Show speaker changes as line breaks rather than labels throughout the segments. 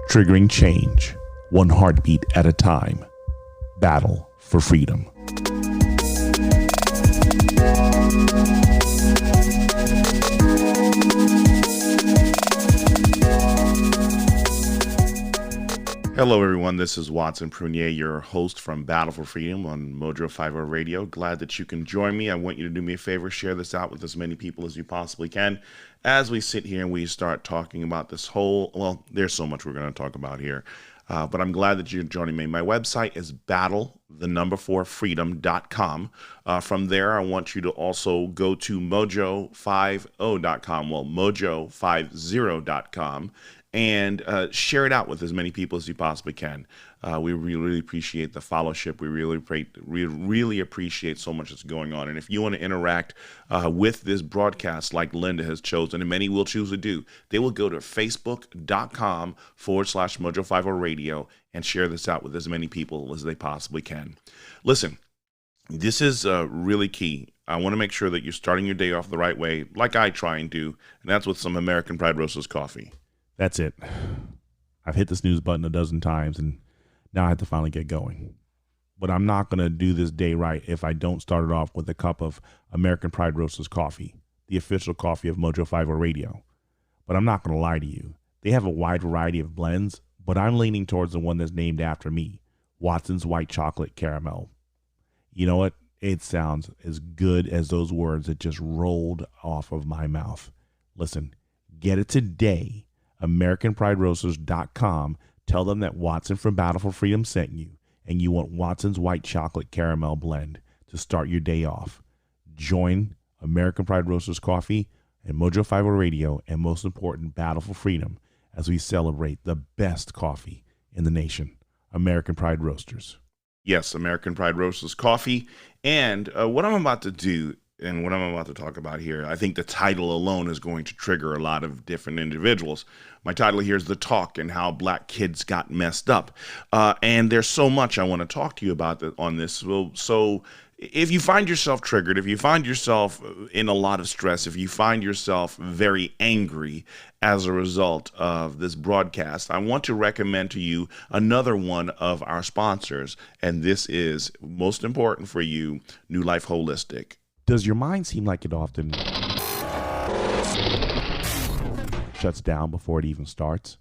triggering change, one heartbeat at a time. Battle for freedom. Hello, everyone. This is Watson Prunier, your host from Battle for Freedom on Mojo 50 Radio. Glad that you can join me. I want you to do me a favor, share this out with as many people as you possibly can as we sit here and we start talking about this whole, well, there's so much we're going to talk about here. But I'm glad that you're joining me. My website is battle4freedom.com. From there, I want you to also go to mojo50.com, well, mojo50.com, and share it out with as many people as you possibly can. We really appreciate the fellowship. We really appreciate so much that's going on. And if you want to interact with this broadcast like Linda has chosen, and many will choose to do, they will go to facebook.com/Mojo50 Radio and share this out with as many people as they possibly can. Listen, this is really key. I want to make sure that you're starting your day off the right way, like I try and do, and that's with some American Pride Roasters coffee. That's it. I've hit the snooze button a dozen times, and now I have to finally get going. But I'm not going to do this day right if I don't start it off with a cup of American Pride Roasters coffee, the official coffee of Mojo 50 Radio. But I'm not going to lie to you. They have a wide variety of blends, but I'm leaning towards the one that's named after me, Watson's White Chocolate Caramel. You know what? It sounds as good as those words that just rolled off of my mouth. Listen, get it today. AmericanPrideRoasters.com. Tell them that Watson from Battle for Freedom sent you, and you want Watson's White Chocolate Caramel blend to start your day off. Join American Pride Roasters Coffee and Mojo 50 Radio, and most important, Battle for Freedom, as we celebrate the best coffee in the nation. American Pride Roasters. Yes, American Pride Roasters Coffee. And what I'm about to do and what I'm about to talk about here, I think the title alone is going to trigger a lot of different individuals. My title here is The Talk and How Black Kids Got Messed Up. And there's so much I want to talk to you about on this. So if you find yourself triggered, if you find yourself in a lot of stress, if you find yourself very angry as a result of this broadcast, I want to recommend to you another one of our sponsors. And this is, most important for you, New Life Holistic. Does your mind seem like it often shuts down before it even starts?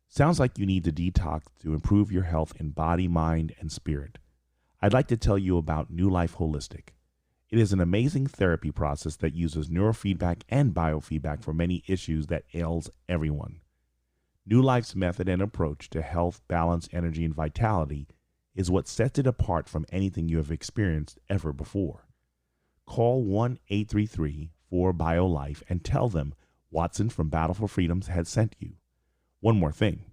Sounds like you need to detox to improve your health in body, mind, and spirit. I'd like to tell you about New Life Holistic. It is an amazing therapy process that uses neurofeedback and biofeedback for many issues that ails everyone. New Life's method and approach to health, balance, energy, and vitality is what sets it apart from anything you have experienced ever before. Call 1-833-4-BIO-LIFE and tell them Watson from Battle for Freedom has sent you. One more thing.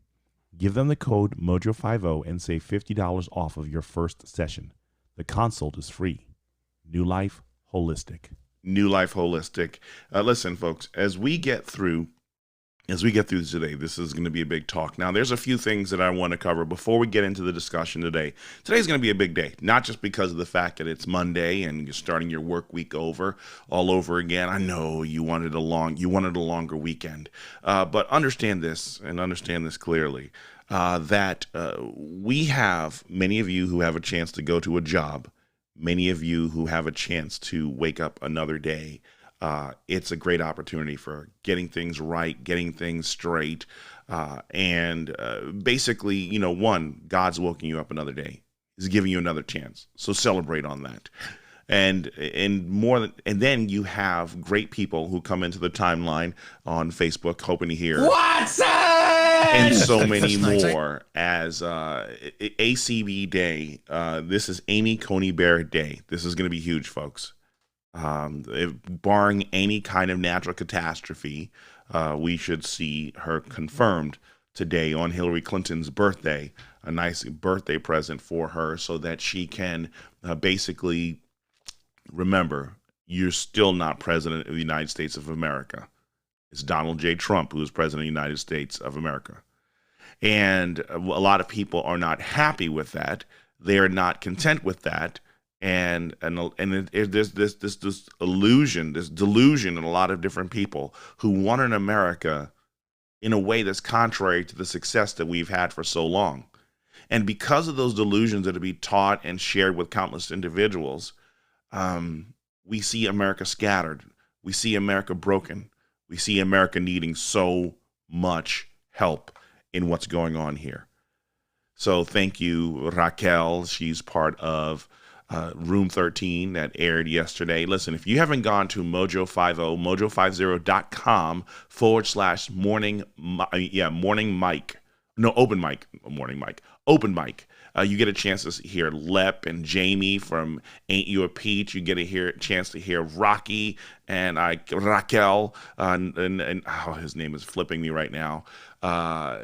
Give them the code MOJO50 and save $50 off of your first session. The consult is free. New Life Holistic. New Life Holistic. Listen, folks, as we get through today, this is going to be a big talk. Now, there's a few things that I want to cover before we get into the discussion today. Today's going to be a big day, not just because of the fact that it's Monday and you're starting your work week all over again. I know you wanted a longer weekend, but understand this clearly, that we have many of you who have a chance to go to a job, many of you who have a chance to wake up another day. It's a great opportunity for getting things right, getting things straight, and basically, one, God's woken you up another day. He's giving you another chance, so celebrate on that. And then you have great people who come into the timeline on Facebook, hoping to hear Watson, and so many more as ACB Day. This is Amy Coney Barrett Day. This is going to be huge, folks. Barring any kind of natural catastrophe, we should see her confirmed today on Hillary Clinton's birthday, a nice birthday present for her so that she can basically remember, you're still not president of the United States of America. It's Donald J. Trump who is president of the United States of America. And a lot of people are not happy with that. They are not content with that. And there's this illusion, this delusion in a lot of different people who want an America in a way that's contrary to the success that we've had for so long. And because of those delusions that are being taught and shared with countless individuals, we see America scattered. We see America broken. We see America needing so much help in what's going on here. So thank you, Raquel. She's part of Room 13 that aired yesterday. Listen, if you haven't gone to Mojo50, mojo50.com open mic. You get a chance to hear Lep and Jamie from Ain't You a Peach. You get a chance to hear Rocky and Raquel, and his name is flipping me right now.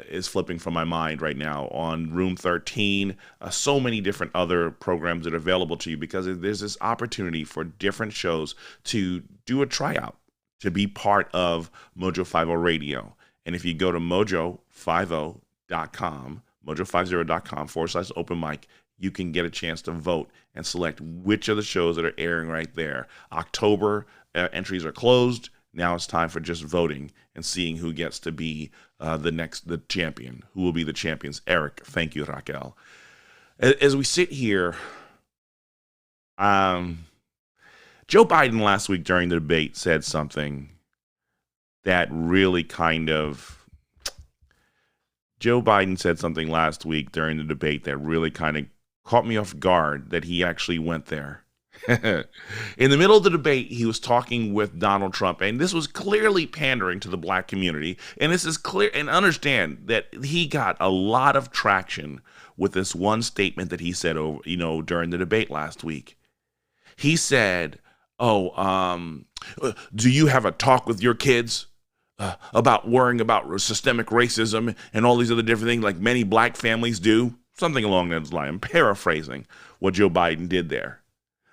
Is flipping from my mind right now on Room 13. So many different other programs that are available to you, because there's this opportunity for different shows to do a tryout, to be part of Mojo 50 Radio. And if you go to mojo50.com, mojo50.com/open mic, you can get a chance to vote and select which of the shows that are airing right there. October entries are closed. Now it's time for just voting and seeing who gets to be the champion. Who will be the champions? Eric, thank you, Raquel. As we sit here, Joe Biden last week during the debate said something that really Joe Biden said something last week during the debate that really kind of caught me off guard, that he actually went there. In the middle of the debate, he was talking with Donald Trump, and this was clearly pandering to the black community. And this is clear, and understand that he got a lot of traction with this one statement that he said, during the debate last week. He said, do you have a talk with your kids about worrying about systemic racism and all these other different things like many black families do? Something along those lines. I'm paraphrasing what Joe Biden did there.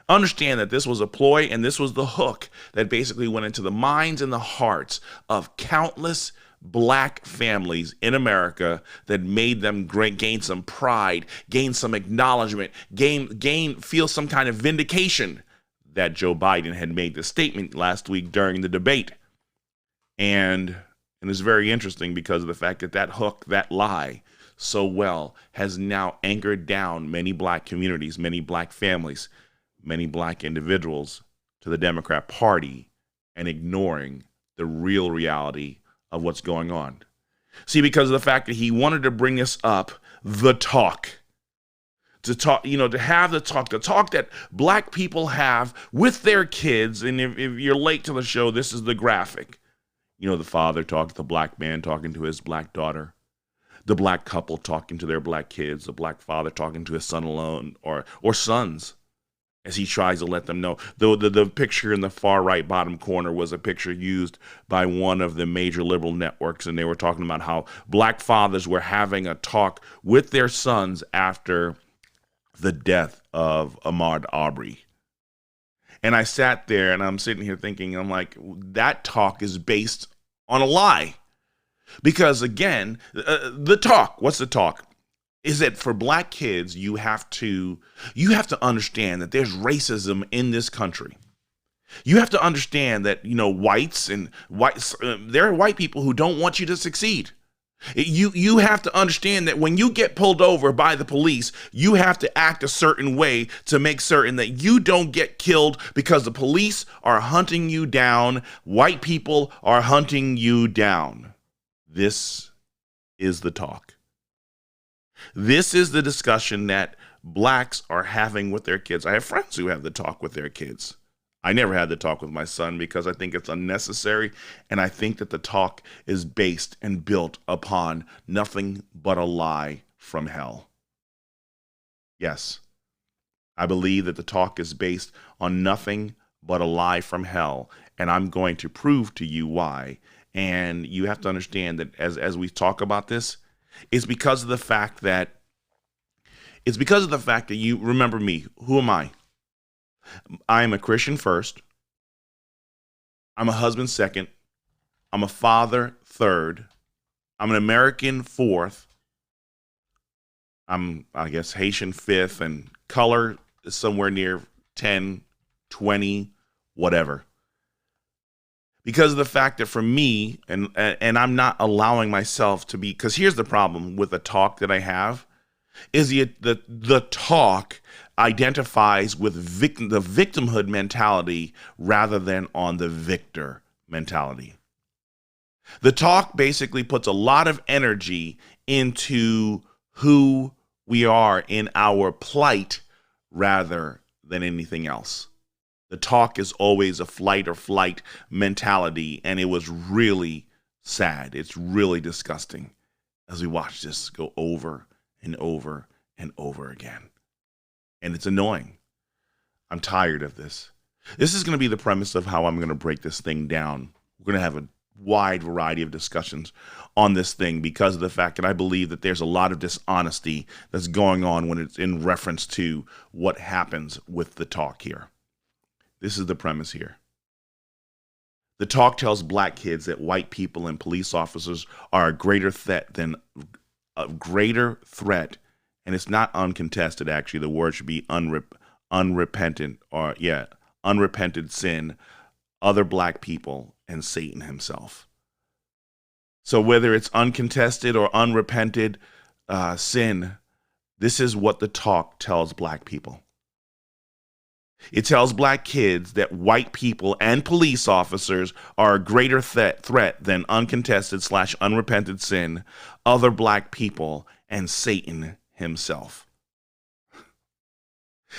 Understand that this was a ploy, and this was the hook that basically went into the minds and the hearts of countless black families in America that made them gain some pride, gain some acknowledgement, feel some kind of vindication that Joe Biden had made this statement last week during the debate. And it's very interesting because of the fact that hook, that lie, so well has now anchored down many black communities, many black families, many black individuals to the Democrat Party, and ignoring the real reality of what's going on. See, because of the fact that he wanted to bring this up, the talk, to have the talk that black people have with their kids. And if you're late to the show, this is the graphic. The father talking to the black man, talking to his black daughter, the black couple talking to their black kids, the black father talking to his son alone or sons, as he tries to let them know. The picture in the far right bottom corner was a picture used by one of the major liberal networks, and they were talking about how black fathers were having a talk with their sons after the death of Ahmaud Arbery. And I sat there, and I'm sitting here thinking, I'm like, that talk is based on a lie. Because again, the talk, what's the talk? Is that for black kids, you have to understand that there's racism in this country. You have to understand that, there are white people who don't want you to succeed. You have to understand that when you get pulled over by the police, you have to act a certain way to make certain that you don't get killed, because the police are hunting you down. White people are hunting you down. This is the talk. This is the discussion that blacks are having with their kids. I have friends who have the talk with their kids. I never had the talk with my son because I think it's unnecessary, and I think that the talk is based and built upon nothing but a lie from hell. Yes, I believe that the talk is based on nothing but a lie from hell, and I'm going to prove to you why. And you have to understand that as we talk about this, it's because of the fact that you remember me. Who am I? I am a Christian first. I'm a husband second. I'm a father third. I'm an American fourth. I'm, I guess, Haitian fifth, and color is somewhere near 10, 20, whatever. because of the fact that for me, and I'm not allowing myself to be, because here's the problem with the talk that I have, is the talk identifies with the victimhood mentality rather than on the victor mentality. The talk basically puts a lot of energy into who we are in our plight rather than anything else. The talk is always a flight or flight mentality, and it was really sad. It's really disgusting as we watch this go over and over and over again. And it's annoying. I'm tired of this. This is going to be the premise of how I'm going to break this thing down. We're going to have a wide variety of discussions on this thing because of the fact that I believe that there's a lot of dishonesty that's going on when it's in reference to what happens with the talk here. This is the premise here. The talk tells black kids that white people and police officers are a greater threat, and it's not uncontested, actually. The word should be unrepentant sin, other black people, and Satan himself. So whether it's uncontested or unrepented sin, this is what the talk tells black people. It tells black kids that white people and police officers are a greater threat than uncontested/unrepented sin, other black people, and Satan himself.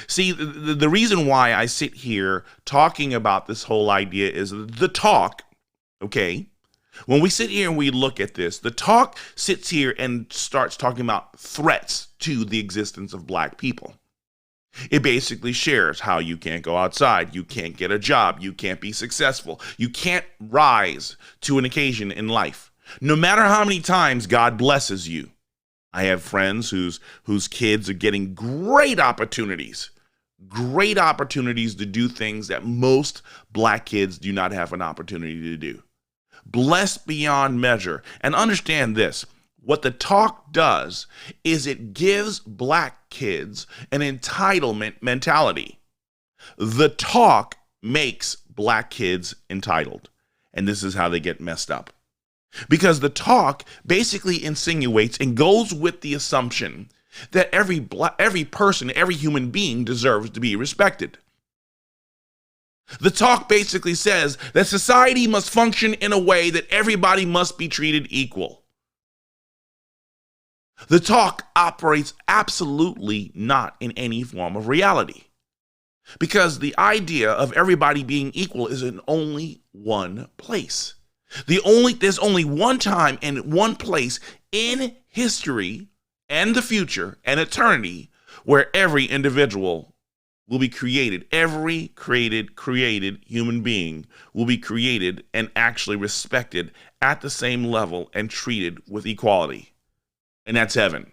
See, the reason why I sit here talking about this whole idea is the talk, okay? When we sit here and we look at this, the talk sits here and starts talking about threats to the existence of black people. It basically shares how you can't go outside, you can't get a job, you can't be successful, you can't rise to an occasion in life. No matter how many times God blesses you. I have friends whose kids are getting great opportunities to do things that most black kids do not have an opportunity to do. Blessed beyond measure. And understand this. What the talk does is it gives black kids an entitlement mentality. The talk makes black kids entitled. And this is how they get messed up. Because the talk basically insinuates and goes with the assumption that every person, every human being deserves to be respected. The talk basically says that society must function in a way that everybody must be treated equal. The talk operates absolutely not in any form of reality. Because the idea of everybody being equal is in only one place. There's only one time and one place in history and the future and eternity where every individual will be created. Every created human being will be created and actually respected at the same level and treated with equality. And that's heaven.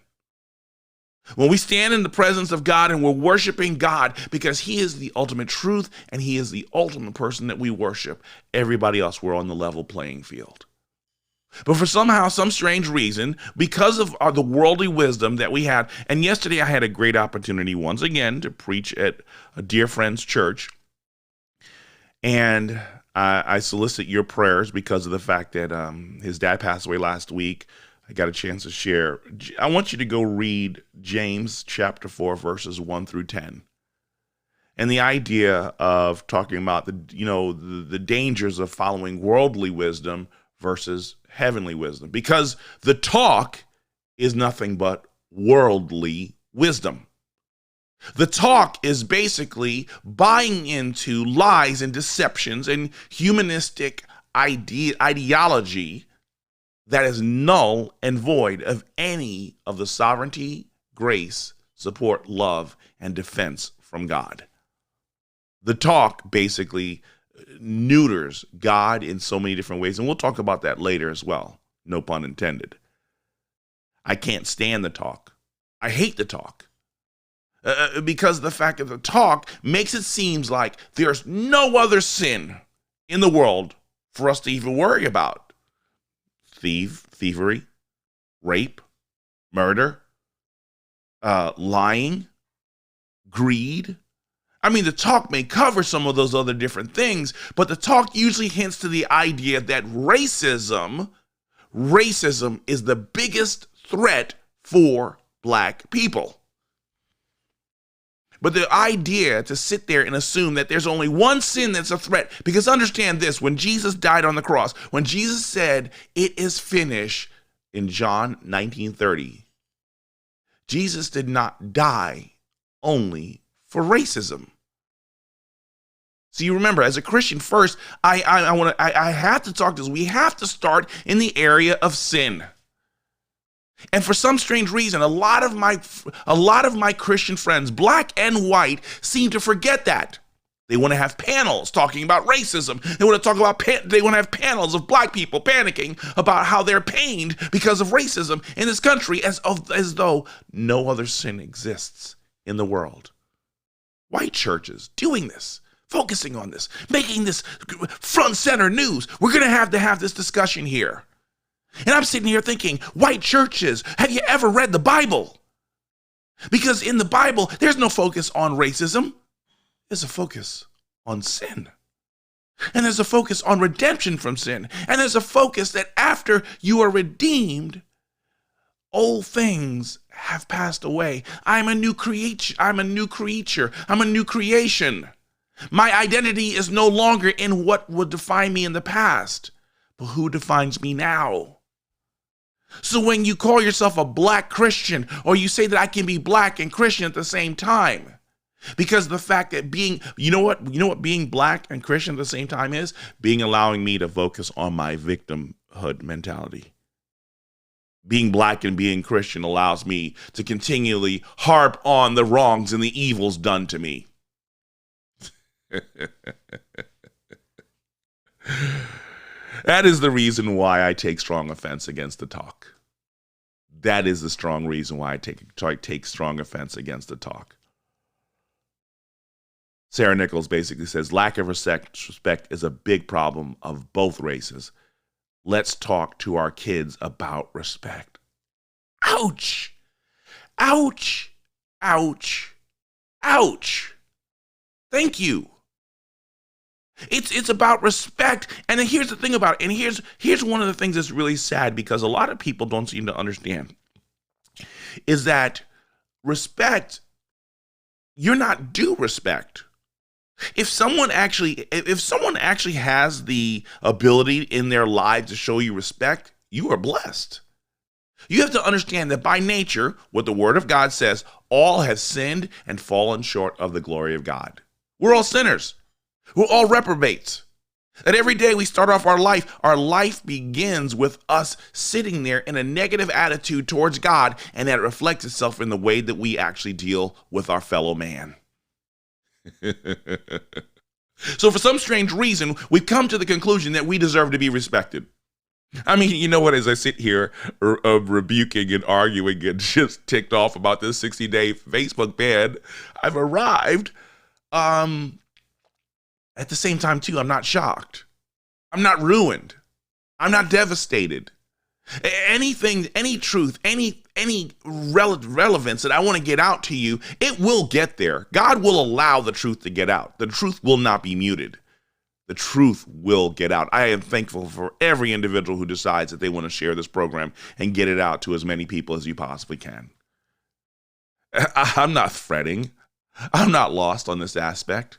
When we stand in the presence of God and we're worshiping God because he is the ultimate truth and he is the ultimate person that we worship, everybody else, we're on the level playing field. But for some strange reason, because of the worldly wisdom that we had, and yesterday I had a great opportunity once again to preach at a dear friend's church, and I solicit your prayers because of the fact that his dad passed away last week. I got a chance to share. I want you to go read James chapter 4, verses 1 through 10. And the idea of talking about the dangers of following worldly wisdom versus heavenly wisdom. Because the talk is nothing but worldly wisdom. The talk is basically buying into lies and deceptions and humanistic ideology that is null and void of any of the sovereignty, grace, support, love, and defense from God. The talk basically neuters God in so many different ways, and we'll talk about that later as well. No pun intended. I can't stand the talk. I hate the talk. Because of the fact that the talk makes it seem like there's no other sin in the world for us to even worry about. Thievery, rape, murder, lying, greed,
I mean, the talk may cover some of those other different things, but the talk usually hints to the idea that racism is the biggest threat for black people. But the idea to sit there and assume that there's only one sin that's a threat, because understand this, when Jesus died on the cross, when Jesus said, "It is finished," in John 19:30, Jesus did not die only for racism. So you remember, as a Christian, first, I have to talk to this. We have to start in the area of sin. And for some strange reason, a lot of my Christian friends, black and white, seem to forget that. They want to have panels talking about racism. They want to have panels of black people panicking about how they're pained because of racism in this country, as though no other sin exists in the world. White churches doing this, focusing on this, making this front center news. We're going to have this discussion here. And I'm sitting here thinking, white churches, have you ever read the Bible? Because in the Bible, there's no focus on racism. There's a focus on sin. And there's a focus on redemption from sin. And there's a focus that after you are redeemed, old things have passed away. I'm a new creature. I'm a new creation. My identity is no longer in what would define me in the past, but who defines me now. So when you call yourself a black Christian, or you say that I can be black and Christian at the same time, because the fact that you know what being black and Christian at the same time is? Allowing me to focus on my victimhood mentality. Being black and being Christian allows me to continually harp on the wrongs and the evils done to me. That is the reason why I take strong offense against the talk. That is the strong reason why I take strong offense against the talk. Sarah Nichols basically says, lack of respect is a big problem of both races. Let's talk to our kids about respect. Ouch! Ouch! Ouch! Ouch! Thank you. It's about respect. And then here's the thing about it. And here's one of the things that's really sad, because a lot of people don't seem to understand, is that respect, you're not due respect. If someone actually has the ability in their lives to show you respect, you are blessed. You have to understand that by nature, what the Word of God says, all have sinned and fallen short of the glory of God. We're all sinners. We're all reprobates. That every day we start off our life begins with us sitting there in a negative attitude towards God, and that reflects itself in the way that we actually deal with our fellow man. So for some strange reason, we've come to the conclusion that we deserve to be respected. I mean, you know what, as I sit here rebuking and arguing and just ticked off about this 60-day Facebook ban, I've arrived at the same time, too, I'm not shocked. I'm not ruined. I'm not devastated. Anything, any truth, any relevance that I want to get out to you, it will get there. God will allow the truth to get out. The truth will not be muted. The truth will get out. I am thankful for every individual who decides that they want to share this program and get it out to as many people as you possibly can. I'm not fretting. I'm not lost on this aspect.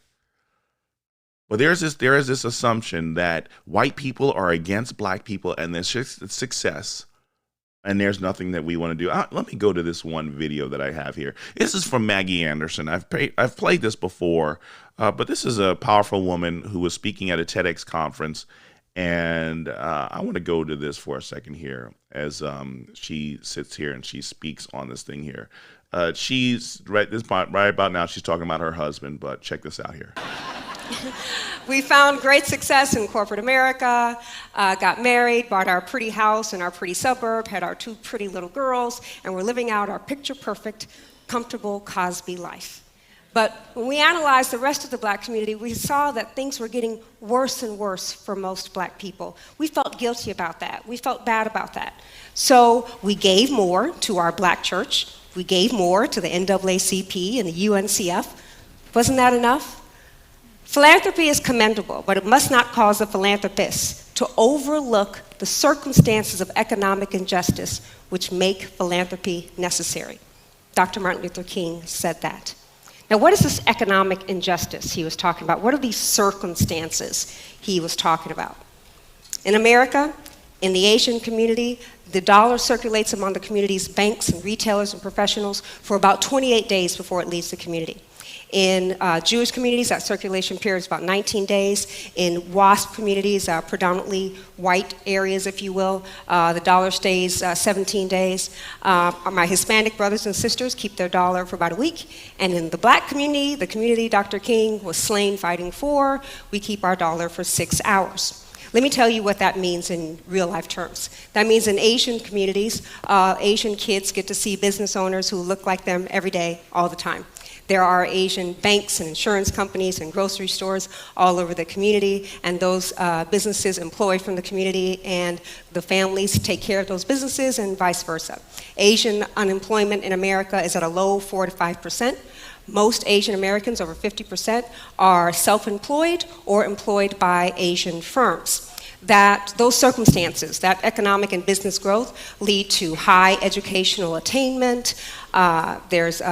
But there is this assumption that white people are against black people and their success, and there's nothing that we want to do. Let me go to this one video that I have here. This is from Maggie Anderson. I've played this before, but this is a powerful woman who was speaking at a TEDx conference, and I want to go to this for a second here as she sits here and she speaks on this thing here. She's right about now. She's talking about her husband, but check this out here.
We found great success in corporate America, got married, bought our pretty house in our pretty suburb, had our 2 pretty little girls, and we're living out our picture-perfect, comfortable Cosby life. But when we analyzed the rest of the black community, we saw that things were getting worse and worse for most black people. We felt guilty about that. We felt bad about that. So we gave more to our black church. We gave more to the NAACP and the UNCF. Wasn't that enough? Philanthropy is commendable, but it must not cause the philanthropist to overlook the circumstances of economic injustice which make philanthropy necessary. Dr. Martin Luther King said that. Now, what is this economic injustice he was talking about? What are these circumstances he was talking about? In America, in the Asian community, the dollar circulates among the community's banks and retailers and professionals for about 28 days before it leaves the community. In Jewish communities, that circulation period is about 19 days. In WASP communities, predominantly white areas, if you will, the dollar stays 17 days. My Hispanic brothers and sisters keep their dollar for about a week. And in the black community, the community Dr. King was slain fighting for, we keep our dollar for 6 hours. Let me tell you what that means in real life terms. That means in Asian communities, Asian kids get to see business owners who look like them every day, all the time. There are Asian banks and insurance companies and grocery stores all over the community, and those businesses employ from the community, and the families take care of those businesses and vice versa. Asian unemployment in America is at a low 4 to 5%. Most Asian Americans, over 50%, are self-employed or employed by Asian firms. Those circumstances, that economic and business growth, lead to high educational attainment. There's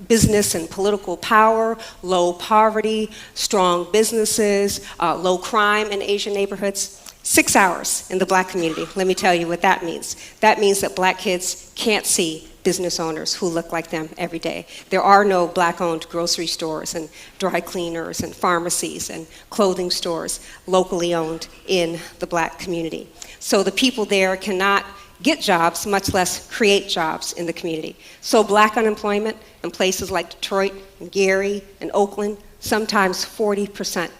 business and political power, low poverty, strong businesses, low crime in Asian neighborhoods. 6 hours in the black community. Let me tell you what that means. That means that black kids can't see business owners who look like them every day. There are no black-owned grocery stores and dry cleaners and pharmacies and clothing stores locally owned in the black community. So the people there cannot get jobs, much less create jobs in the community. So black unemployment in places like Detroit and Gary and Oakland, sometimes 40%.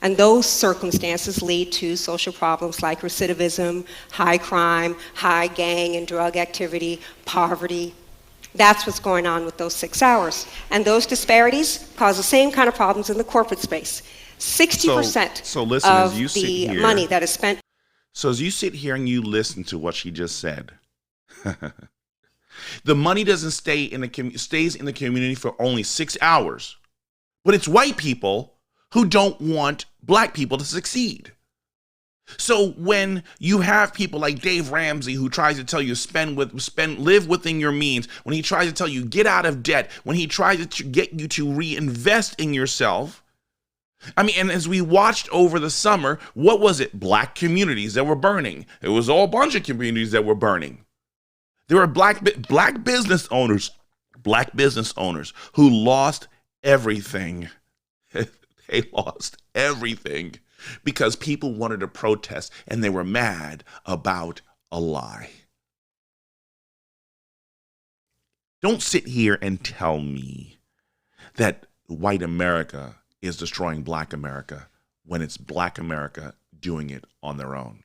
And those circumstances lead to social problems like recidivism, high crime, high gang and drug activity, poverty. That's what's going on with those 6 hours. And those disparities cause the same kind of problems in the corporate space. 60% of the money that is spent.
So as you sit here and you listen to what she just said, the money doesn't stay in stays in the community for only 6 hours. But it's white people who don't want black people to succeed. So when you have people like Dave Ramsey who tries to tell you live within your means, when he tries to tell you get out of debt, when he tries to get you to reinvest in yourself, and as we watched over the summer, what was it? Black communities that were burning. It was all a bunch of communities that were burning. There were black business owners who lost everything. They lost everything because people wanted to protest and they were mad about a lie. Don't sit here and tell me that white America is destroying black America when it's black America doing it on their own.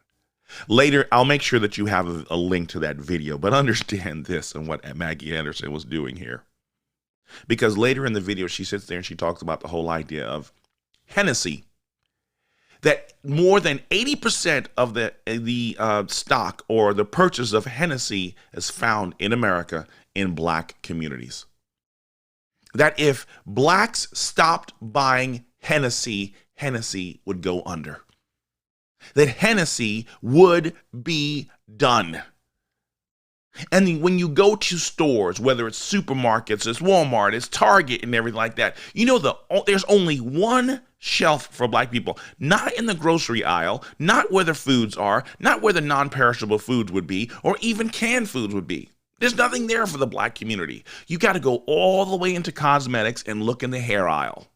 Later, I'll make sure that you have a link to that video, but understand this and what Maggie Anderson was doing here. Because later in the video, she sits there and she talks about the whole idea of Hennessy, that more than 80% of the stock or the purchase of Hennessy is found in America in black communities. That if blacks stopped buying Hennessy, Hennessy would go under. That Hennessy would be done. And when you go to stores, whether it's supermarkets, it's Walmart, it's Target and everything like that, you know there's only one shelf for black people, not in the grocery aisle, not where the foods are, not where the non-perishable foods would be, or even canned foods would be. There's nothing there for the black community. You got to go all the way into cosmetics and look in the hair aisle.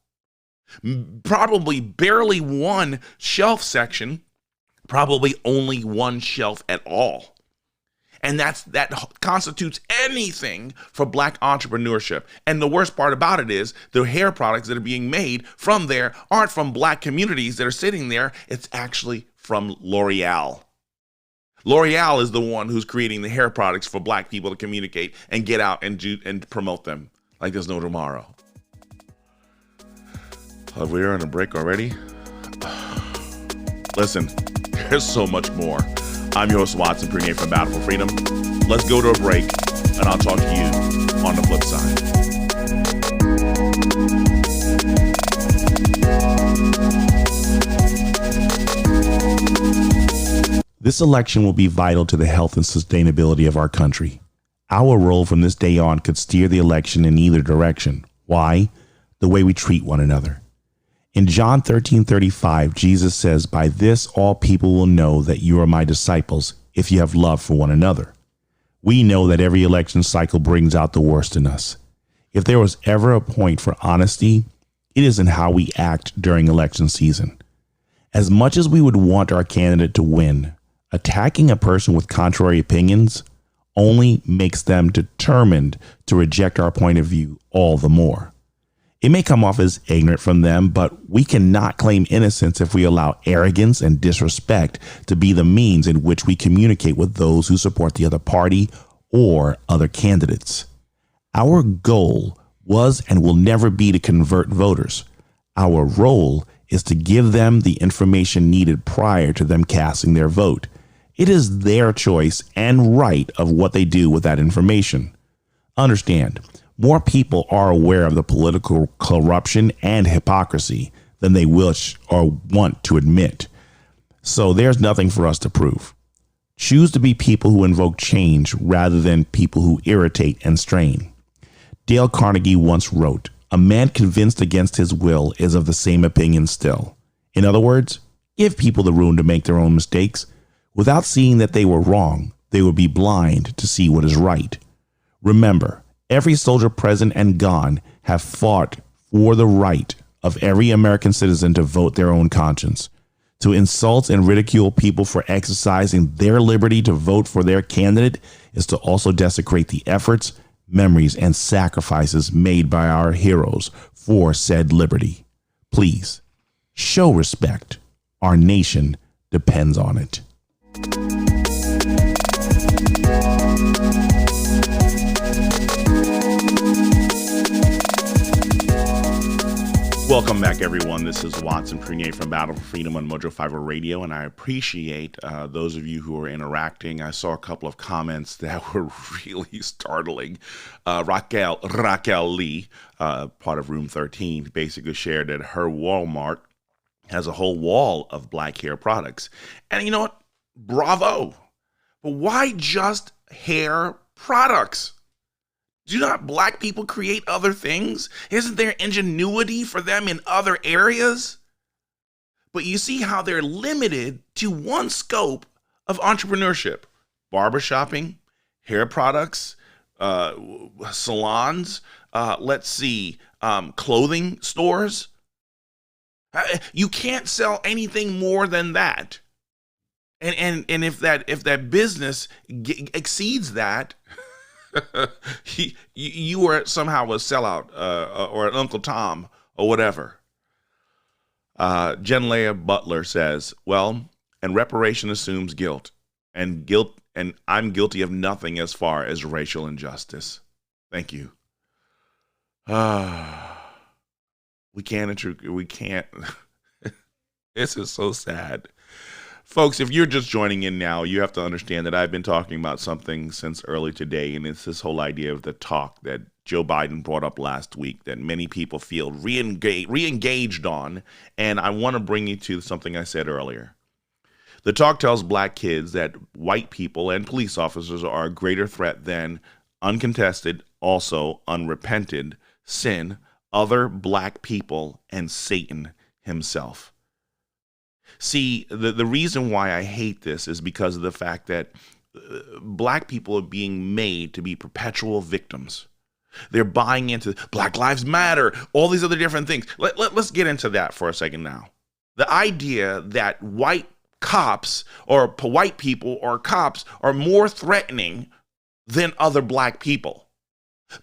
Probably barely one shelf section, probably only one shelf at all. And that constitutes anything for black entrepreneurship. And the worst part about it is the hair products that are being made from there aren't from black communities that are sitting there. It's actually from L'Oreal. L'Oreal is the one who's creating the hair products for black people to communicate and get out and promote them like there's no tomorrow. We're on a break already. Listen, there's so much more. I'm your host, Watson, bringing from Battle for Freedom. Let's go to a break, and I'll talk to you on the flip side.
This election will be vital to the health and sustainability of our country. Our role from this day on could steer the election in either direction. Why? The way we treat one another. In John 13:35, Jesus says, "By this all people will know that you are my disciples, if you have love for one another." We know that every election cycle brings out the worst in us. If there was ever a point for honesty, it is in how we act during election season. As much as we would want our candidate to win, attacking a person with contrary opinions only makes them determined to reject our point of view all the more. It may come off as ignorant from them, but we cannot claim innocence if we allow arrogance and disrespect to be the means in which we communicate with those who support the other party or other candidates. Our goal was and will never be to convert voters. Our role is to give them the information needed prior to them casting their vote. It is their choice and right of what they do with that information. Understand, more people are aware of the political corruption and hypocrisy than they wish or want to admit. So there's nothing for us to prove. Choose to be people who invoke change rather than people who irritate and strain. Dale Carnegie once wrote, "A man convinced against his will is of the same opinion still." In other words, give people the room to make their own mistakes. Without seeing that they were wrong, they would be blind to see what is right. Remember, every soldier present and gone have fought for the right of every American citizen to vote their own conscience. To insult and ridicule people for exercising their liberty to vote for their candidate is to also desecrate the efforts, memories, and sacrifices made by our heroes for said liberty. Please, show respect. Our nation depends on it. Welcome back, everyone. This is Watson Prunier from Battle for Freedom on Mojo 50 Radio, and I appreciate those of you who are interacting. I saw a couple of comments that were really startling. Raquel Lee, part of Room 13, basically shared that her Walmart has a whole wall of black hair products. And you know what? Bravo. But why just hair products? Do not black people create other things? Isn't there ingenuity for them in other areas? But you see how they're limited to one scope of entrepreneurship: barbershopping, hair products, salons, clothing stores. You can't sell anything more than that. And if that business exceeds that, you are somehow a sellout or an Uncle Tom or whatever. Jen Leah Butler says, "Well, and reparation assumes guilt, and I'm guilty of nothing as far as racial injustice." Thank you. We can't. This is so sad. Folks, if you're just joining in now, you have to understand that I've been talking about something since early today, and it's this whole idea of the talk that Joe Biden brought up last week that many people feel re-engaged on, and I want to bring you to something I said earlier. The talk tells black kids that white people and police officers are a greater threat than uncontested, also unrepented sin, other black people, and Satan himself. See, the reason why I hate this is because of the fact that black people are being made to be perpetual victims. They're buying into Black Lives Matter, all these other different things. Let's get into that for a second now. The idea that white cops or white people or cops are more threatening than other black people.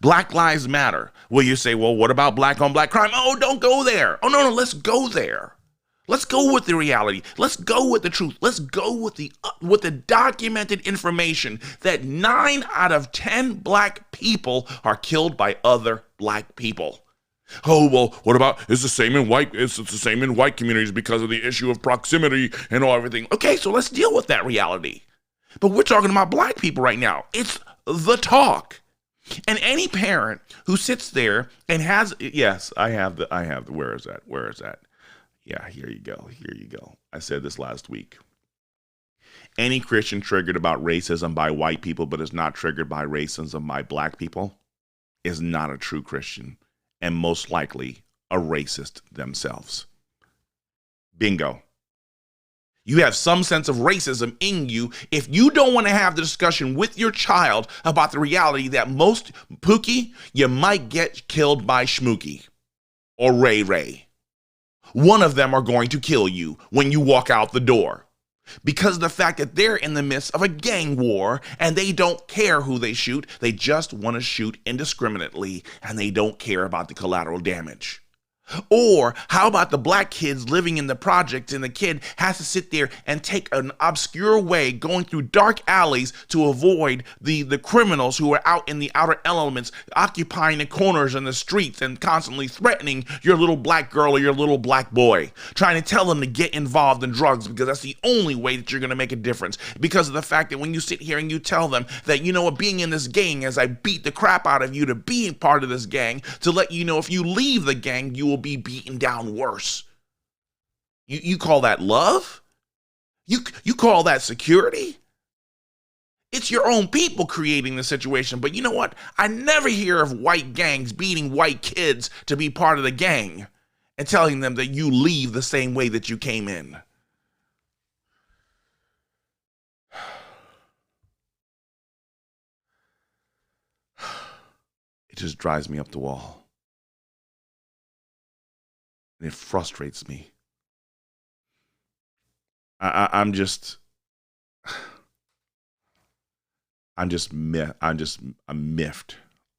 Black Lives Matter. Well, you say, well, what about black on black crime? Oh, don't go there. Oh, no, let's go there. Let's go with the reality. Let's go with the truth. Let's go with the documented information that 9 out of 10 black people are killed by other black people. Oh, well, what about, it's the same in white communities because of the issue of proximity and all everything. Okay, so let's deal with that reality. But we're talking about black people right now. It's the talk. And any parent who sits there and has, yes, I have the, where is that? Yeah, here you go. I said this last week.
Any Christian triggered about racism by white people but is not triggered by racism by black people is not a true Christian, and most likely a racist themselves. Bingo. You have some sense of racism in you if you don't want to have the discussion with your child about the reality that most, Pookie, you might get killed by Schmookie or Ray Ray. One of them are going to kill you when you walk out the door, because of the fact that they're in the midst of a gang war and they don't care who they shoot. They just want to shoot indiscriminately and they don't care about the collateral damage. Or how about the black kids living in the projects and the kid has to sit there and take an obscure way going through dark alleys to avoid the criminals who are out in the outer elements, occupying the corners and the streets and constantly threatening your little black girl or your little black boy, trying to tell them to get involved in drugs because that's the only way that you're going to make a difference, because of the fact that when you sit here and you tell them that, you know what, being in this gang, as I beat the crap out of you to be part of this gang, to let you know if you leave the gang, you will be beaten down worse. You call that love? You call that security? It's your own people creating the situation. But you know what? I never hear of white gangs beating white kids to be part of the gang and telling them that you leave the same way that you came in. It just drives me up the wall. And it frustrates me. I'm miffed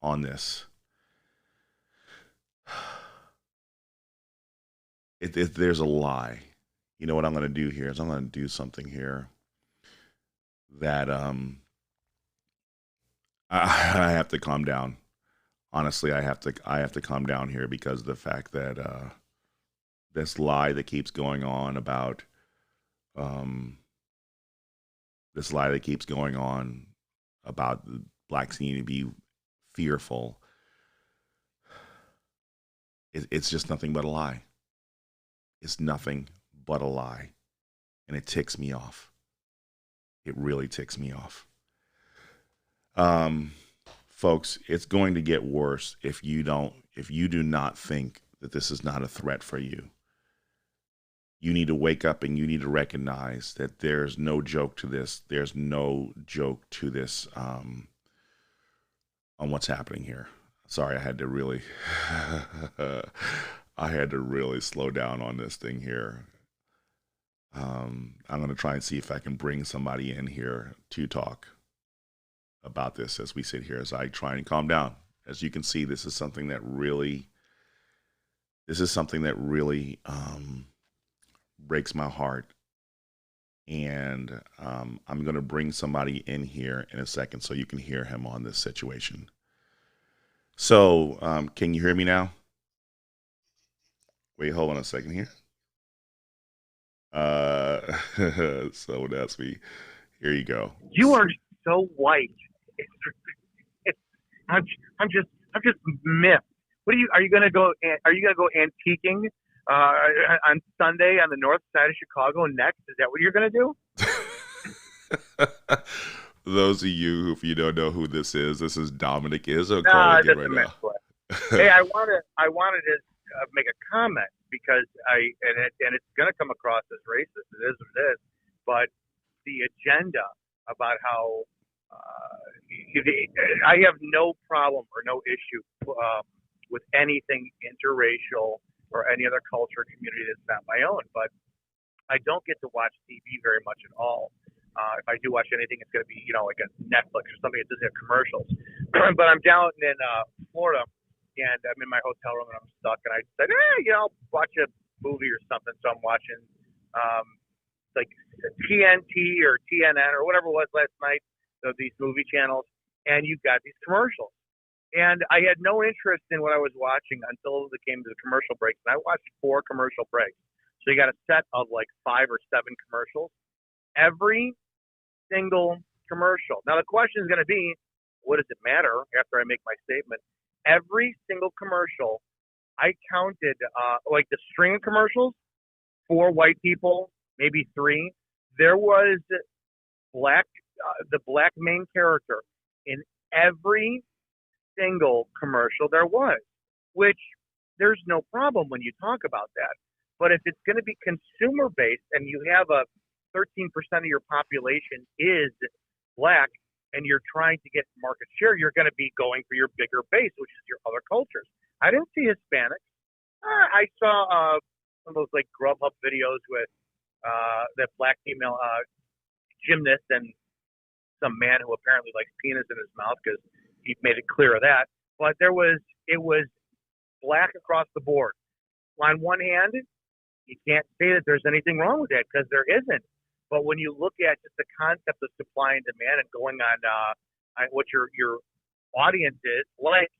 on this. If there's a lie, you know what I'm going to do here is I'm going to do something here that I have to calm down. Honestly, I have to calm down here because of the fact that this lie that keeps going on about blacks needing to be fearful. It's just nothing but a lie. It's nothing but a lie. And it ticks me off. It really ticks me off. Folks, it's going to get worse if you do not think that this is not a threat for you. You need to wake up and you need to recognize that there's no joke to this. There's no joke to this on what's happening here. Sorry, I had to really slow down on this thing here. I'm going to try and see if I can bring somebody in here to talk about this as we sit here, as I try and calm down. As you can see, this is something that really breaks my heart. And I'm going to bring somebody in here in a second so you can hear him on this situation. So can you hear me now? Wait, hold on a second here. So that's me. Here you go.
You are so white. I'm just miffed. Are you gonna go antiquing on Sunday on the north side of Chicago next? Is that what you're gonna do?
Those of you, if you don't know who this is Dominic Izzo.
Right now. Hey, I wanted to make a comment because it's gonna come across as racist. It is what it is. But the agenda about how I have no problem or no issue with anything interracial or any other culture or community that's not my own, but I don't get to watch TV very much at all. If I do watch anything, it's going to be, like a Netflix or something that doesn't have commercials. But I'm down in Florida, and I'm in my hotel room, and I'm stuck, and I said, I'll watch a movie or something. So I'm watching like TNT or TNN or whatever it was last night, these movie channels, and you've got these commercials. And I had no interest in what I was watching until it came to the commercial breaks. And I watched 4 commercial breaks. So you got a set of like 5 or 7 commercials. Every single commercial. Now the question is going to be, what does it matter after I make my statement? Every single commercial, I counted like the string of commercials, 4 white people, maybe 3. There was the black main character in every single commercial there was, which there's no problem when you talk about that. But if it's going to be consumer based and you have a 13% of your population is black and you're trying to get market share, you're going to be going for your bigger base, which is your other cultures. I didn't see Hispanics. I saw some of those like Grubhub videos with that black female gymnast and some man who apparently likes penis in his mouth because he made it clear of that. But it was black across the board. On one hand, you can't say that there's anything wrong with that because there isn't. But when you look at just the concept of supply and demand and going on what your audience is, like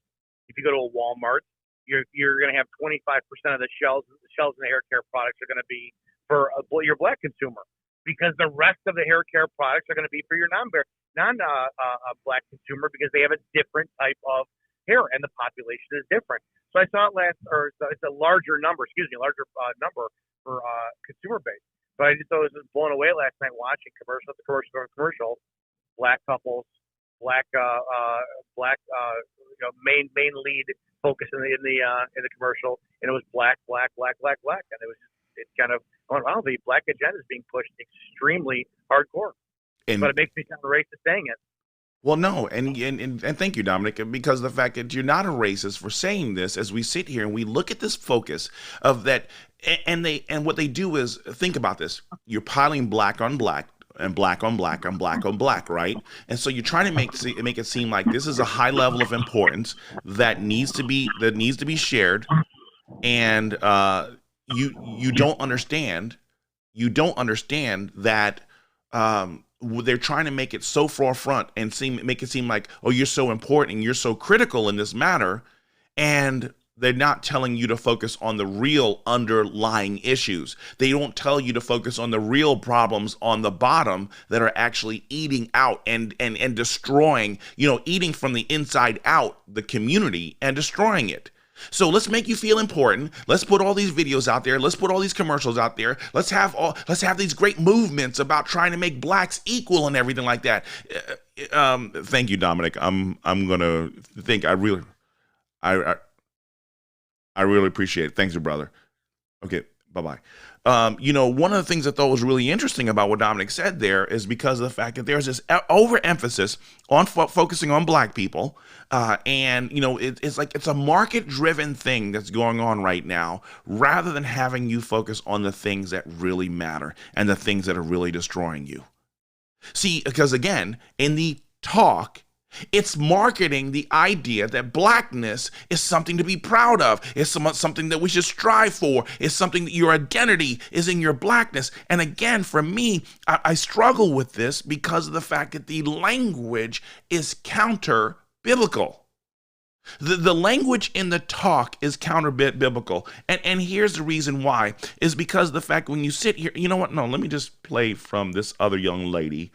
if you go to a Walmart, you're going to have 25% of the shelves in the hair care products are going to be for your black consumer, because the rest of the hair care products are going to be for your non-black consumer because they have a different type of hair and the population is different. So I saw it it's a larger number for consumer base. But I just thought I was just blown away last night watching commercial after commercial, black couples, black main lead focus in the commercial, and it was black, and it's kind of wow, the black agenda is being pushed extremely hardcore. But it makes me sound racist saying it.
Well, no, and thank you, Dominic, because the fact that you're not a racist for saying this, as we sit here and we look at this focus of that, and what they do is, think about this: you're piling black on black and black on black on black on black, right? And so you're trying to make it seem like this is a high level of importance that needs to be shared, and you don't understand that. They're trying to make it so forefront and make it seem like, oh, you're so important and you're so critical in this matter, and they're not telling you to focus on the real underlying issues. They don't tell you to focus on the real problems on the bottom that are actually eating out and destroying, eating from the inside out the community and destroying it. So let's make you feel important. Let's put all these videos out there. Let's put all these commercials out there. Let's have these great movements about trying to make blacks equal and everything like that. Thank you, Dominic. I'm gonna think. I really appreciate it. Thanks, brother. Okay, bye-bye. One of the things I thought was really interesting about what Dominic said there is because of the fact that there's this overemphasis on focusing on black people. It's like it's a market-driven thing that's going on right now, rather than having you focus on the things that really matter and the things that are really destroying you. See, because again, in the talk, it's marketing the idea that blackness is something to be proud of. It's something that we should strive for. It's something that your identity is in your blackness. And again, for me, I struggle with this because of the fact that the language is counter-biblical. The language in the talk is counter-biblical. And here's the reason why, is because of the fact when you sit here, you know what? No, let me just play from this other young lady.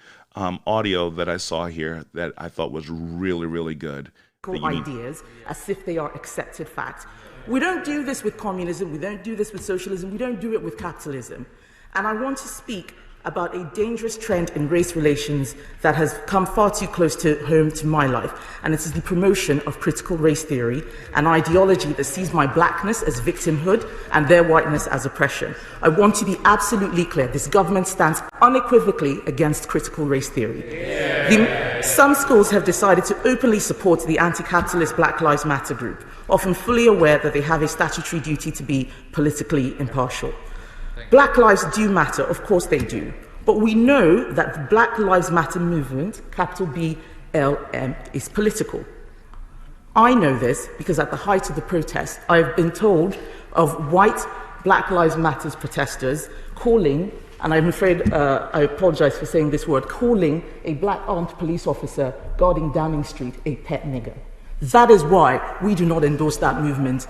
Audio that I saw here that I thought was really, really good.
Ideas as if they are accepted facts. We don't do this with communism, we don't do this with socialism, we don't do it with capitalism. And I want to speak about a dangerous trend in race relations that has come far too close to home to my life, and it is the promotion of critical race theory, an ideology that sees my blackness as victimhood and their whiteness as oppression. I want to be absolutely clear: this government stands unequivocally against critical race theory. Some schools have decided to openly support the anti-capitalist Black Lives Matter group, often fully aware that they have a statutory duty to be politically impartial. Black lives do matter, of course they do, but we know that the Black Lives Matter movement, capital BLM, is political. I know this because at the height of the protest, I have been told of white Black Lives Matter protesters calling, and I'm afraid I apologize for saying this word, calling a black armed police officer guarding Downing Street a pet nigger. That is why we do not endorse that movement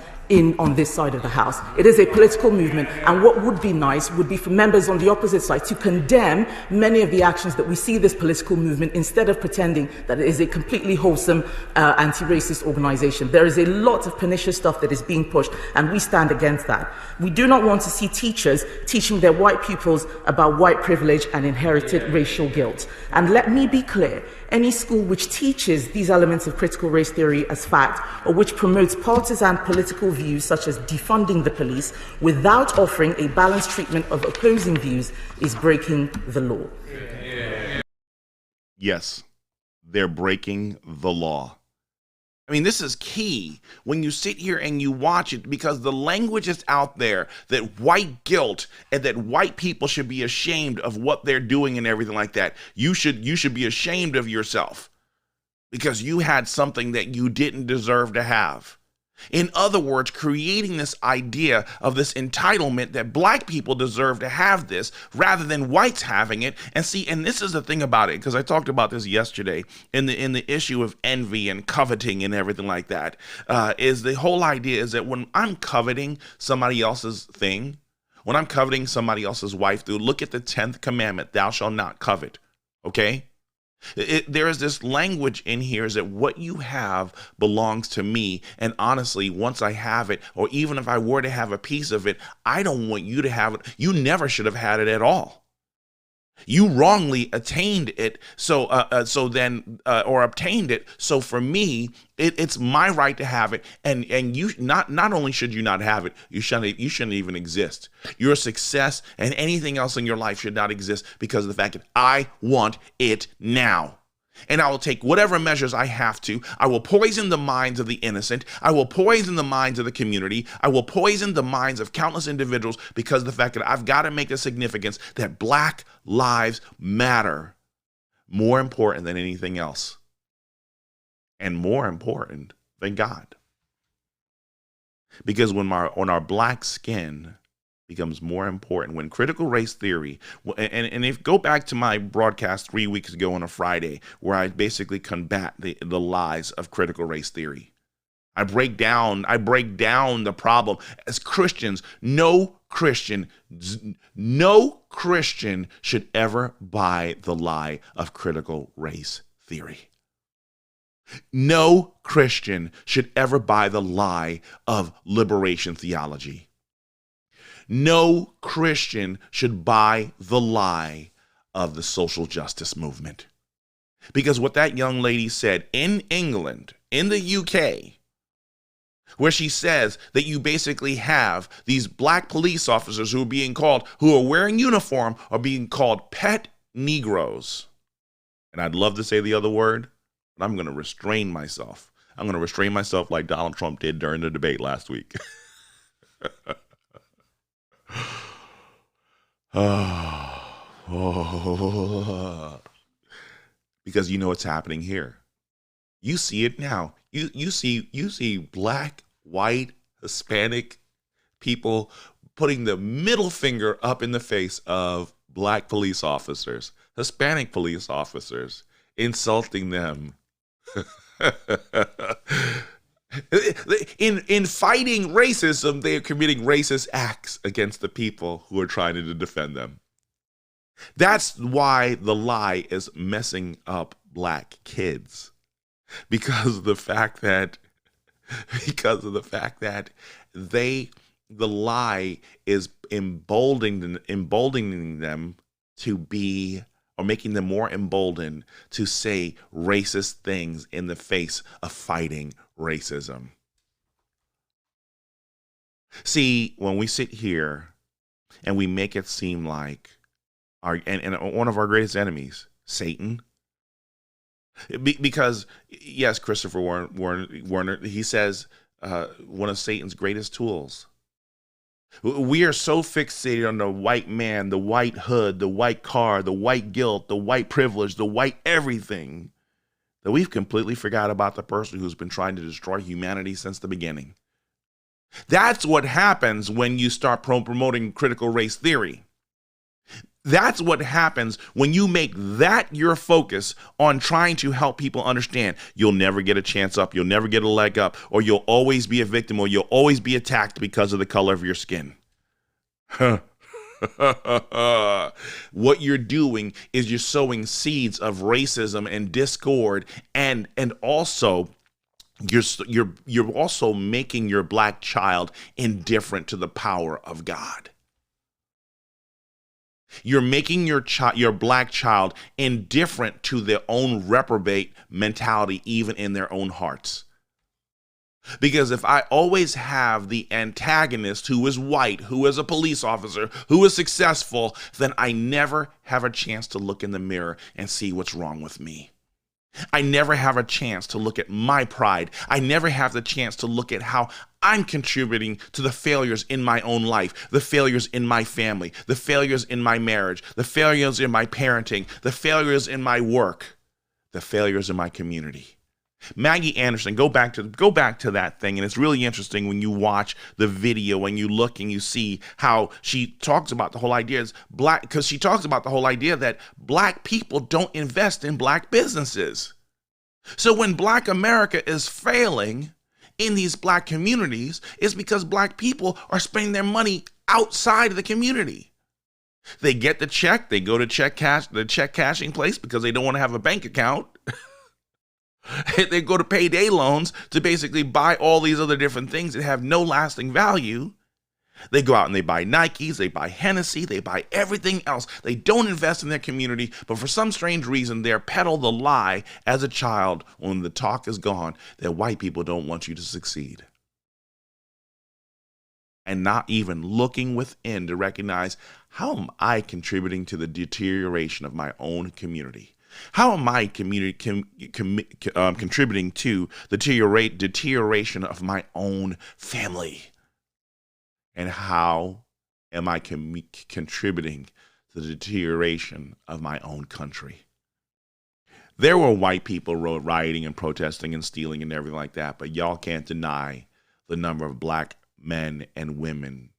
on this side of the House. It is a political movement, and what would be nice would be for members on the opposite side to condemn many of the actions that we see this political movement, instead of pretending that it is a completely wholesome anti-racist organization. There is a lot of pernicious stuff that is being pushed, and we stand against that. We do not want to see teachers teaching their white pupils about white privilege and inherited racial guilt. And let me be clear, any school which teaches these elements of critical race theory as fact, or which promotes partisan political views such as defunding the police without offering a balanced treatment of opposing views, is breaking the law.
Yes, they're breaking the law. I mean, this is key when you sit here and you watch it, because the language is out there that white guilt and that white people should be ashamed of what they're doing and everything like that. You should be ashamed of yourself because you had something that you didn't deserve to have. In other words, creating this idea of this entitlement that black people deserve to have this rather than whites having it. And see, and this is the thing about it, because I talked about this yesterday in the issue of envy and coveting and everything like that, is the whole idea is that when I'm coveting somebody else's thing, when I'm coveting somebody else's wife, dude, look at the 10th commandment, thou shalt not covet, okay? There is this language in here is that what you have belongs to me. And honestly, once I have it, or even if I were to have a piece of it, I don't want you to have it. You never should have had it at all. You wrongly attained it, or obtained it. So for me, it's my right to have it, and you not only should you not have it, you shouldn't even exist. Your success and anything else in your life should not exist because of the fact that I want it now. And I will take whatever measures I have to. I will poison the minds of the innocent. I will poison the minds of the community. I will poison the minds of countless individuals because of the fact that I've got to make the significance that Black lives matter, more important than anything else, and more important than God. Because when our Black skin becomes more important, when critical race theory, and if go back to my broadcast 3 weeks ago on a Friday, where I basically combat the lies of critical race theory. I break down the problem. As Christians, no Christian should ever buy the lie of critical race theory. No Christian should ever buy the lie of liberation theology. No Christian should buy the lie of the social justice movement. Because what that young lady said in England, in the UK, where she says that you basically have these Black police officers who are wearing uniform, are being called pet Negroes. And I'd love to say the other word, but I'm going to restrain myself. I'm going to restrain myself like Donald Trump did during the debate last week. Because you know what's happening here. You see it now. You see Black, white, Hispanic people putting the middle finger up in the face of Black police officers, Hispanic police officers, insulting them. In fighting racism, they are committing racist acts against the people who are trying to defend them. That's why the lie is messing up Black kids, because of the fact that the lie is emboldening them to be, or making them more emboldened to say racist things in the face of fighting racism. See, when we sit here and we make it seem like one of our greatest enemies, Satan, because yes, Christopher Warner, he says one of Satan's greatest tools. We are so fixated on the white man, the white hood, the white car, the white guilt, the white privilege, the white everything, that we've completely forgot about the person who's been trying to destroy humanity since the beginning. That's what happens when you start promoting critical race theory. That's what happens when you make that your focus on trying to help people understand. You'll never get a chance up, you'll never get a leg up, or you'll always be a victim, or you'll always be attacked because of the color of your skin. What you're doing is you're sowing seeds of racism and discord, and also you're also making your black child indifferent to the power of God. You're making your black child indifferent to their own reprobate mentality, even in their own hearts. Because if I always have the antagonist who is white, who is a police officer, who is successful, then I never have a chance to look in the mirror and see what's wrong with me. I never have a chance to look at my pride. I never have the chance to look at how I'm contributing to the failures in my own life, the failures in my family, the failures in my marriage, the failures in my parenting, the failures in my work, the failures in my community. Maggie Anderson, go back to that thing, and it's really interesting when you watch the video and you look and you see how she talks about the whole idea is black, because she talks about the whole idea that black people don't invest in black businesses. So when black America is failing in these black communities, it's because black people are spending their money outside of the community. They get the check, they go to the check cashing place because they don't want to have a bank account. They go to payday loans to basically buy all these other different things that have no lasting value. They go out and they buy Nikes, they buy Hennessy, they buy everything else. They don't invest in their community, but for some strange reason, they're peddled the lie as a child when the talk is gone that white people don't want you to succeed. And not even looking within to recognize, how am I contributing to the deterioration of my own community? How am I contributing to the deterioration of my own family? And how am I contributing to the deterioration of my own country? There were white people rioting and protesting and stealing and everything like that, but y'all can't deny the number of black men and women,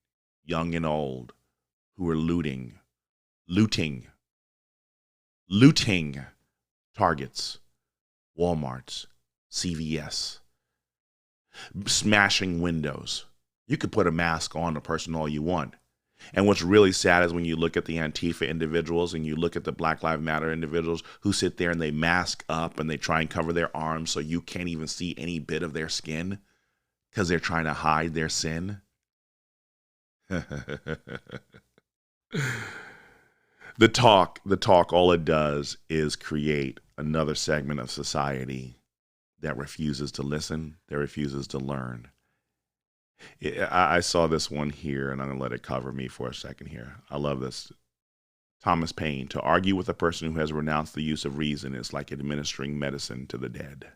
young and old, who were looting Targets, Walmarts, CVS, smashing windows. You could put a mask on a person all you want. And what's really sad is when you look at the Antifa individuals and you look at the Black Lives Matter individuals who sit there and they mask up and they try and cover their arms so you can't even see any bit of their skin because they're trying to hide their sin. The talk, all it does is create another segment of society that refuses to listen, that refuses to learn. I saw this one here, and I'm going to let it cover me for a second here. I love this. Thomas Paine, to argue with a person who has renounced the use of reason is like administering medicine to the dead.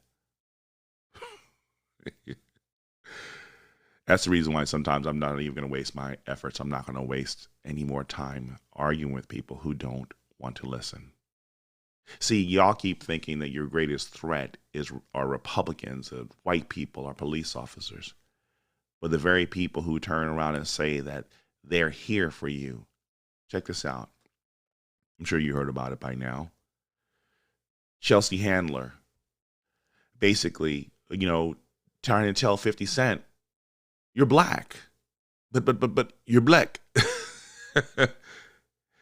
That's the reason why sometimes I'm not even going to waste my efforts. I'm not going to waste any more time arguing with people who don't want to listen. See, y'all keep thinking that your greatest threat are Republicans, white people, or police officers. But the very people who turn around and say that they're here for you. Check this out. I'm sure you heard about it by now. Chelsea Handler, basically, trying to tell 50 Cent, you're black, but you're black.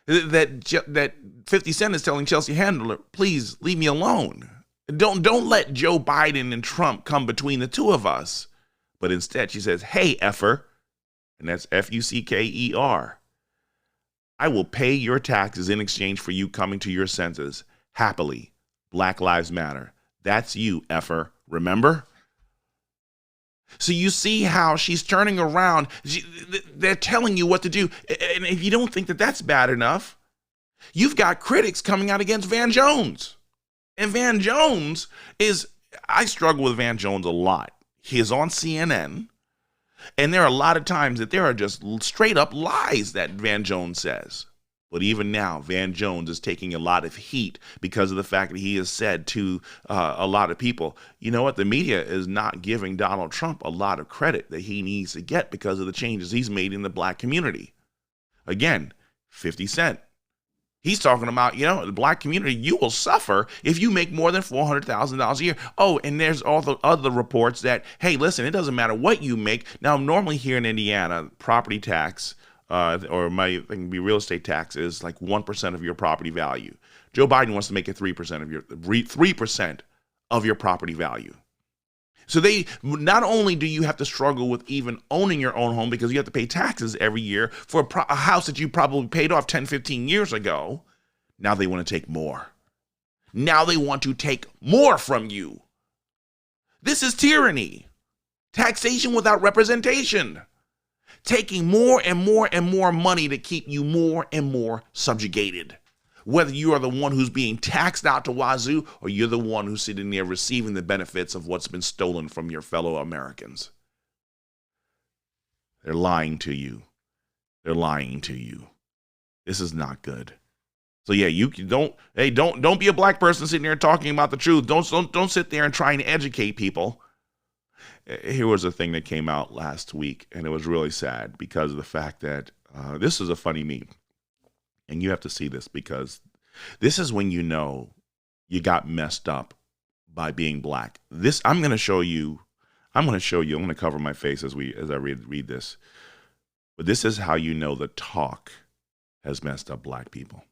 that 50 Cent is telling Chelsea Handler, please leave me alone. Don't let Joe Biden and Trump come between the two of us. But instead she says, hey, effer, and that's Fucker. I will pay your taxes in exchange for you coming to your senses. Happily, Black Lives Matter. That's you, effer. Remember? So you see how she's turning around. They're telling you what to do. And if you don't think that that's bad enough, you've got critics coming out against Van Jones. And Van Jones I struggle with Van Jones a lot. He is on CNN. And there are a lot of times that there are just straight up lies that Van Jones says. But even now, Van Jones is taking a lot of heat because of the fact that he has said to a lot of people, you know what, the media is not giving Donald Trump a lot of credit that he needs to get because of the changes he's made in the black community. Again, 50 Cent, He's talking about, the black community, you will suffer if you make more than $400,000 a year. Oh, and there's all the other reports that, hey, listen, it doesn't matter what you make. Now, normally here in Indiana, property tax or might be real estate tax is like 1% of your property value. Joe Biden wants to make it 3% of your property value. So not only do you have to struggle with even owning your own home because you have to pay taxes every year for a house that you probably paid off 10, 15 years ago, now they want to take more. Now they want to take more from you. This is tyranny. Taxation without representation. Taking more and more and more money to keep you more and more subjugated. Whether you are the one who's being taxed out to wazoo or you're the one who's sitting there receiving the benefits of what's been stolen from your fellow Americans. They're lying to you. They're lying to you. This is not good. So yeah, don't be a black person sitting there talking about the truth. Don't sit there and try and educate people. Here was a thing that came out last week, and it was really sad because of the fact that this is a funny meme. And you have to see this because this is when you know you got messed up by being black. I'm going to show you. I'm going to cover my face as I read this. But this is how you know the talk has messed up black people.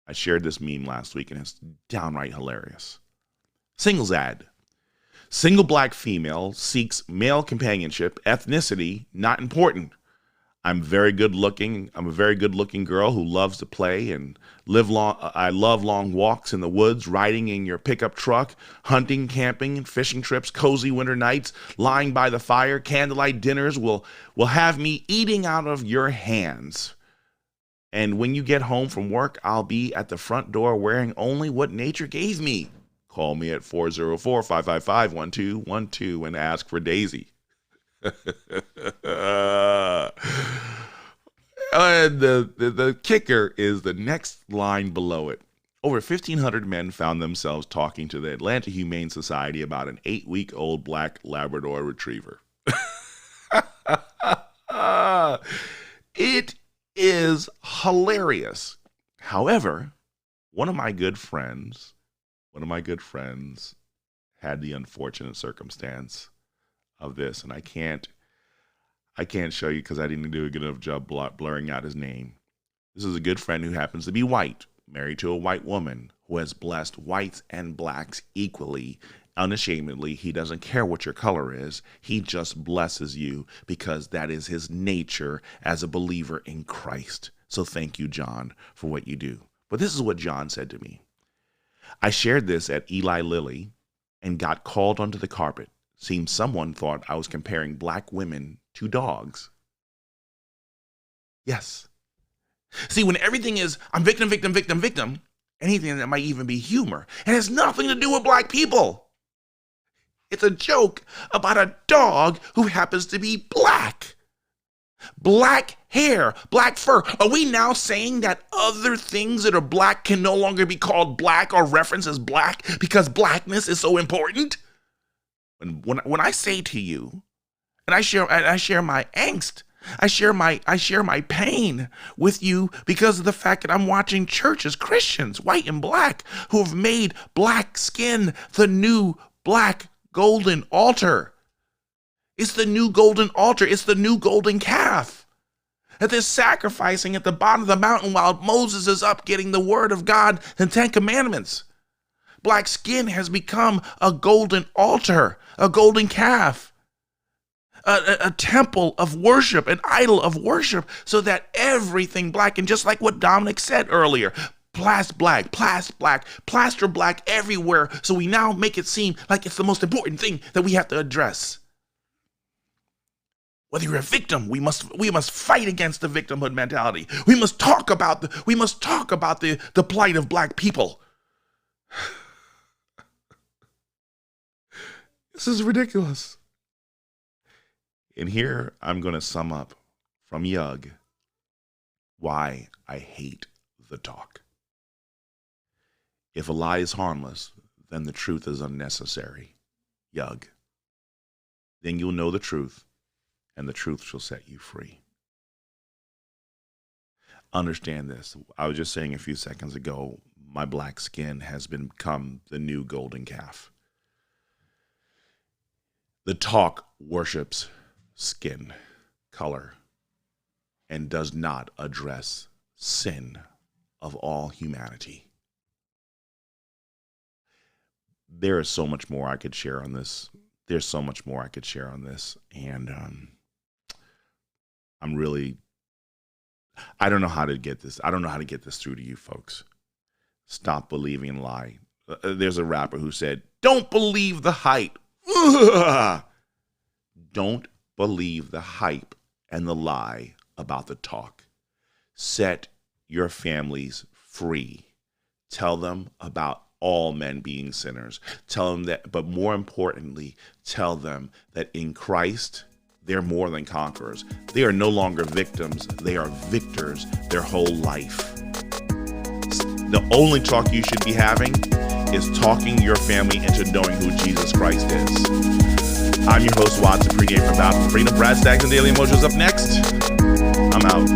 I shared this meme last week and it's downright hilarious. Singles ad. Single black female seeks male companionship. Ethnicity not important. I'm very good looking. I'm a very good looking girl who loves to play and live long. I love long walks in the woods, riding in your pickup truck, hunting, camping, fishing trips, cozy winter nights, lying by the fire, candlelight dinners will have me eating out of your hands. And when you get home from work, I'll be at the front door wearing only what nature gave me. Call me at 404-555-1212 and ask for Daisy. And the kicker is the next line below it. Over 1,500 men found themselves talking to the Atlanta Humane Society about an 8-week-old black Labrador retriever. It is hilarious. However, one of my good friends had the unfortunate circumstance of this, and I can't show you because I didn't do a good enough job blurring out his name. This is a good friend who happens to be white, married to a white woman who has blessed whites and blacks equally, unashamedly. He doesn't care what your color is. He just blesses you because that is his nature as a believer in Christ. So thank you, John, for what you do. But this is what John said to me. I shared this at Eli Lilly and got called onto the carpet. Seems someone thought I was comparing black women to dogs. Yes. See, when everything is, I'm victim, victim, victim, victim, anything that might even be humor, it has nothing to do with black people. It's a joke about a dog who happens to be black. Black hair, black fur. Are we now saying that other things that are black can no longer be called black or referenced as black because blackness is so important? When I say to you, and I share my angst, I share my pain with you because of the fact that I'm watching churches, Christians, white and black, who have made black skin the new black golden altar. It's the new golden altar. It's the new golden calf that they're sacrificing at the bottom of the mountain while Moses is up getting the word of God and 10 Commandments. Black skin has become a golden altar, a golden calf, a temple of worship, an idol of worship, so that everything black, and just like what Dominic said earlier, plaster black everywhere, so we now make it seem like it's the most important thing that we have to address. Whether you're a victim, we must fight against the victimhood mentality. We must talk about the plight of black people. This is ridiculous. And here I'm going to sum up from Yug why I hate the talk. If a lie is harmless, then the truth is unnecessary. Yug. Then you'll know the truth, and the truth shall set you free. understand this. I was just saying a few seconds ago, my black skin has become the new golden calf. The talk worships skin color and does not address sin of all humanity. There is so much more I could share on this. There's so much more I could share on this. And I don't know how to get this. I don't know how to get this through to you folks. Stop believing in lie. There's a rapper who said, don't believe the hype. Don't believe the hype and the lie about the talk. Set your families free. Tell them about all men being sinners. Tell them that, but more importantly, tell them that in Christ, they're more than conquerors. They are no longer victims. They are victors their whole life. The only talk you should be having is talking your family into knowing who Jesus Christ is. I'm your host, Watson, pregame from Battle4Freedom. Brad Staggs and Daily Mojo's up next. I'm out.